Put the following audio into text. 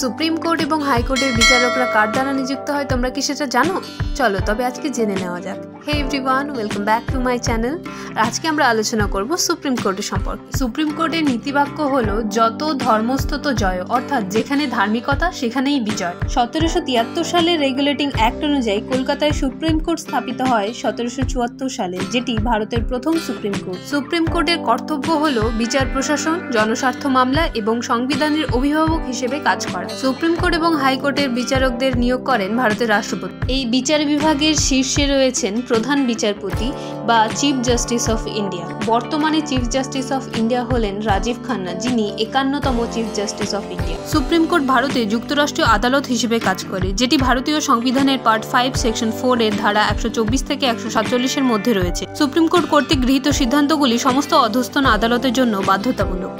Supreme court এবং হাইকোর্টের বিচারকরা কার দ্বারা নিযুক্ত হয় তোমরা কি সেটা জানো? চলো তবে আজকে জেনে নেওয়া যাক। Hey everyone, welcome back to my channel. আজকে আমরা আলোচনা করব সুপ্রিম কোর্টের সম্পর্কে। সুপ্রিম কোর্টের নীতিবাক্য হলো যত ধর্মস্তত জয়, অর্থাৎ যেখানে ধার্মিকতা সেখানেই বিজয়। 1773 সালের রেগুলেটিং অ্যাক্ট অনুযায়ী কলকাতায় সুপ্রিম কোর্ট স্থাপিত হয় 1774 সালে, যেটি ভারতের প্রথম সুপ্রিম কোর্ট। সুপ্রিম কোর্টের কর্তব্য হলো বিচার প্রশাসন, জনস্বার্থ মামলা এবং সংবিধানের অভিভাবক হিসেবে কাজ করা। সুপ্রিম কোর্ট এবং হাইকোর্টের বিচারকদের নিয়োগ করেন ভারতের রাষ্ট্রপতি। এই বিচার বিভাগের শীর্ষে রয়েছেন প্রধান বিচারপতি বা চিফ জাস্টিস অফ ইন্ডিয়া। বর্তমানে চিফ জাস্টিস অফ ইন্ডিয়া হলেন রাজীব খান্না, যিনি 51তম chief justice of India. Supreme court ভারতে যুক্তরাষ্ট্রীয় আদালত হিসেবে কাজ করে, যেটি ভারতীয় সংবিধানের পার্ট 5 সেকশন 4 এর ধারা 124 থেকে 147 এর মধ্যে রয়েছে। সুপ্রিম কোর্ট কর্তৃক গৃহীত সিদ্ধান্তগুলি সমস্ত অধস্তন আদালতের জন্য বাধ্যতামূলক।